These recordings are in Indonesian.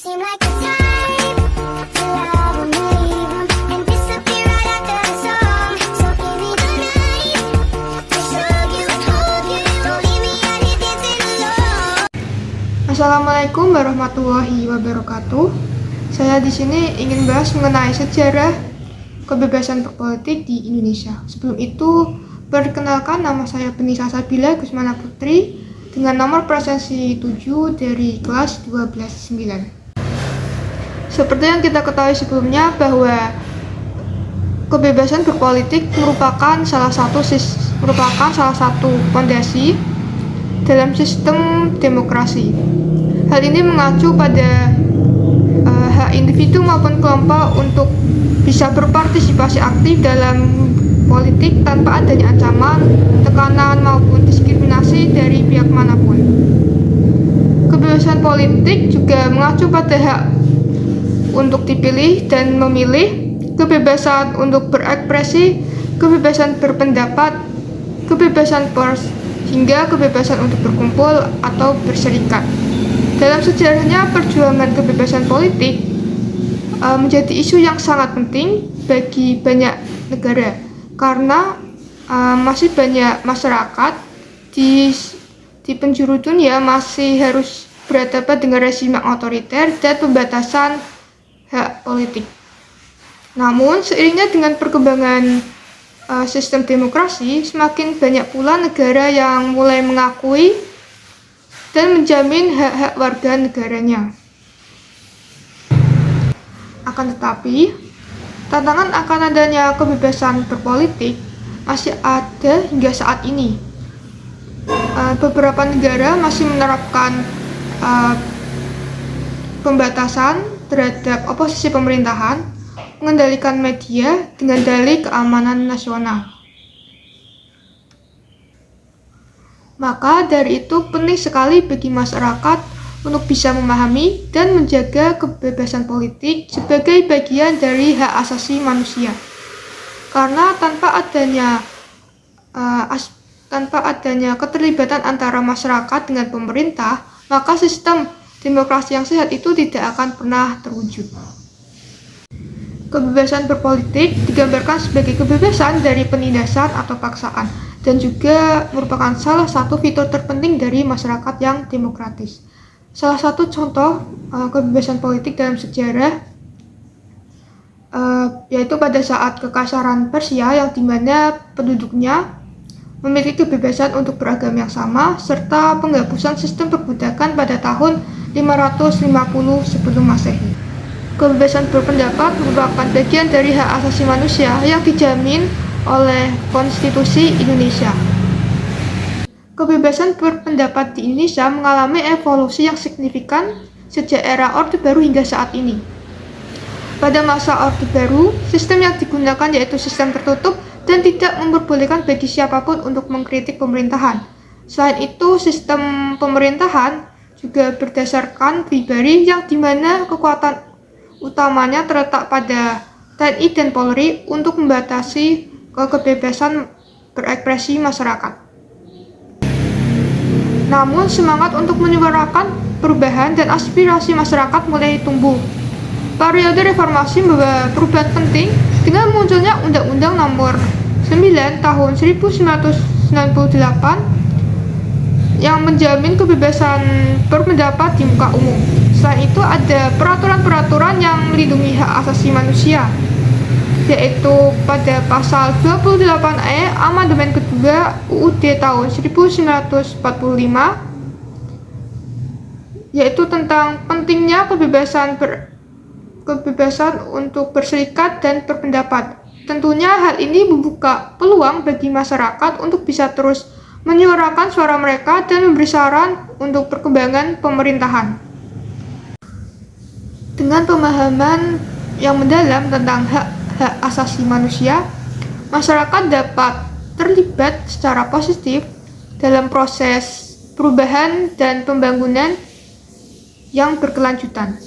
seem like the type to love and leave and disappear right after the song. So give me the night to show you and hold you. Don't leave me out here dancing alone. Assalamualaikum warahmatullahi wabarakatuh. Saya di sini ingin bahas mengenai sejarah kebebasan berpolitik di Indonesia. Sebelum itu, perkenalkan, nama saya Benisa Sabila Gusmana Putri dengan nomor presensi 7 dari kelas 12-9. Seperti yang kita ketahui sebelumnya bahwa kebebasan berpolitik merupakan salah satu fondasi dalam sistem demokrasi. Hal ini mengacu pada hak individu maupun kelompok untuk bisa berpartisipasi aktif dalam politik tanpa adanya ancaman, tekanan maupun diskriminasi dari pihak manapun. Kebebasan politik juga mengacu pada hak untuk dipilih dan memilih, kebebasan untuk berekspresi, kebebasan berpendapat, kebebasan pers, hingga kebebasan untuk berkumpul atau berserikat. Dalam sejarahnya, perjuangan kebebasan politik menjadi isu yang sangat penting bagi banyak negara karena masih banyak masyarakat di penjuru dunia masih harus berhadapan dengan rezim yang otoriter dan pembatasan hak politik. Namun, seiringnya dengan perkembangan sistem demokrasi, semakin banyak pula negara yang mulai mengakui dan menjamin hak-hak warga negaranya. Akan tetapi, tantangan akan adanya kebebasan berpolitik masih ada hingga saat ini. Beberapa negara masih menerapkan pembatasan terhadap oposisi pemerintahan, mengendalikan media dengan dalih keamanan nasional. Maka dari itu penting sekali bagi masyarakat untuk bisa memahami dan menjaga kebebasan politik sebagai bagian dari hak asasi manusia. Karena tanpa adanya keterlibatan antara masyarakat dengan pemerintah, maka sistem demokrasi yang sehat itu tidak akan pernah terwujud. Kebebasan berpolitik digambarkan sebagai kebebasan dari penindasan atau paksaan dan juga merupakan salah satu fitur terpenting dari masyarakat yang demokratis. Salah satu contoh kebebasan politik dalam sejarah yaitu pada saat kekaisaran Persia yang dimana penduduknya memiliki kebebasan untuk beragama yang sama serta penghapusan sistem perbudakan pada tahun 550 sebelum Masehi. Kebebasan berpendapat merupakan bagian dari hak asasi manusia yang dijamin oleh Konstitusi Indonesia. Kebebasan berpendapat di Indonesia mengalami evolusi yang signifikan sejak era Orde Baru hingga saat ini. Pada masa Orde Baru, sistem yang digunakan yaitu sistem tertutup dan tidak memperbolehkan bagi siapapun untuk mengkritik pemerintahan. Selain itu, sistem pemerintahan juga berdasarkan pribadi yang dimana kekuatan utamanya terletak pada TNI dan Polri untuk membatasi kebebasan berekspresi masyarakat. Namun, semangat untuk menyuarakan perubahan dan aspirasi masyarakat mulai tumbuh. Periode reformasi membawa perubahan penting dengan munculnya Undang-Undang Nomor 9 Tahun 1998 yang menjamin kebebasan berpendapat di muka umum. Selain itu ada peraturan-peraturan yang melindungi hak asasi manusia, yaitu pada pasal 28E Amandemen kedua UUD tahun 1945, yaitu tentang pentingnya kebebasan untuk berserikat dan berpendapat. Tentunya hal ini membuka peluang bagi masyarakat untuk bisa terus menyuarakan suara mereka dan memberi saran untuk perkembangan pemerintahan. Dengan pemahaman yang mendalam tentang hak asasi manusia, masyarakat dapat terlibat secara positif dalam proses perubahan dan pembangunan yang berkelanjutan.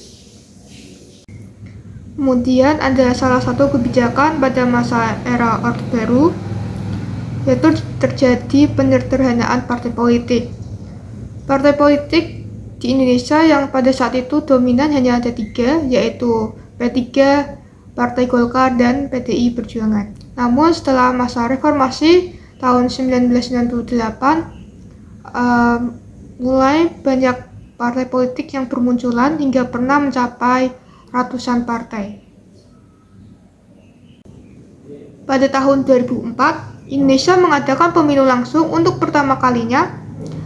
Kemudian ada salah satu kebijakan pada masa era Orde Baru, yaitu terjadi penyederhanaan partai politik. Partai politik Di Indonesia yang pada saat itu dominan hanya ada 3, yaitu P3, Partai Golkar, dan PDI Perjuangan. Namun setelah masa reformasi tahun 1998, mulai banyak partai politik yang bermunculan hingga pernah mencapai ratusan partai. Pada tahun 2004, Indonesia mengadakan pemilu langsung untuk pertama kalinya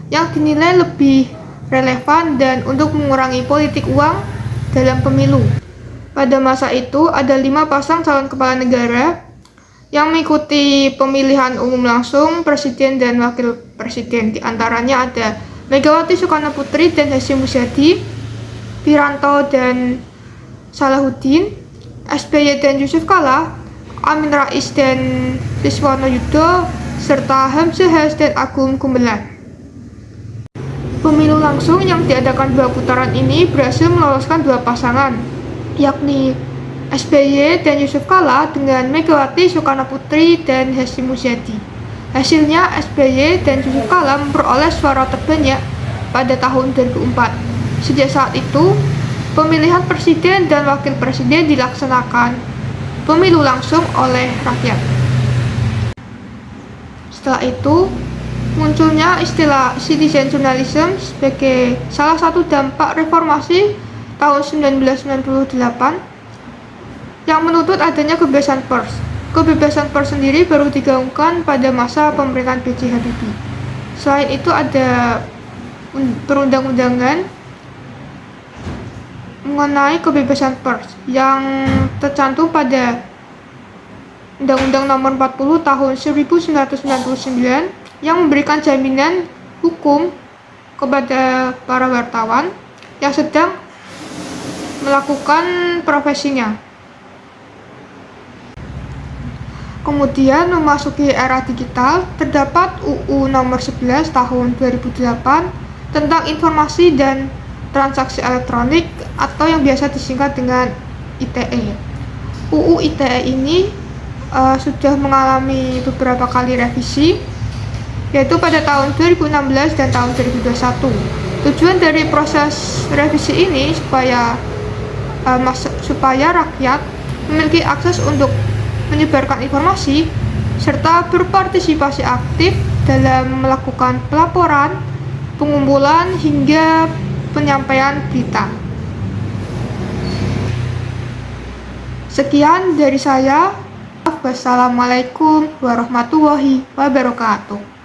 yang dinilai lebih relevan dan untuk mengurangi politik uang dalam pemilu. Pada masa itu ada 5 pasang calon kepala negara yang mengikuti pemilihan umum langsung presiden dan wakil presiden. Di antaranya ada Megawati Soekarno Putri dan Hasyim Muzadi, Wiranto dan Salahuddin, SBY dan Yusuf Kala, Amin Rais dan Suswono Yudho, serta Hamzahas dan Agung Gumelar. Pemilu langsung yang diadakan 2 putaran ini berhasil meloloskan 2 pasangan, yakni SBY dan Yusuf Kala dengan Megawati Soekarno Putri dan Hasyim Muzadi. Hasilnya SBY dan Yusuf Kala memperoleh suara terbanyak pada tahun 2004. Sejak saat itu, pemilihan presiden dan wakil presiden dilaksanakan pemilu langsung oleh rakyat. Setelah itu, munculnya istilah citizen journalism sebagai salah satu dampak reformasi tahun 1998 yang menuntut adanya kebebasan pers. Kebebasan pers sendiri baru digaungkan pada masa pemerintahan B.J. Habibie. Selain itu ada perundang-undangan mengenai kebebasan pers yang tercantum pada Undang-Undang Nomor 40 Tahun 1999 yang memberikan jaminan hukum kepada para wartawan yang sedang melakukan profesinya. Kemudian memasuki era digital, terdapat UU Nomor 11 Tahun 2008 tentang informasi dan transaksi elektronik atau yang biasa disingkat dengan ITE. UU ITE ini sudah mengalami beberapa kali revisi, yaitu pada tahun 2016 dan tahun 2021. Tujuan dari proses revisi ini supaya rakyat memiliki akses untuk menyebarkan informasi serta berpartisipasi aktif dalam melakukan pelaporan, pengumpulan hingga penyampaian berita. Sekian dari saya. Wassalamualaikum warahmatullahi wabarakatuh.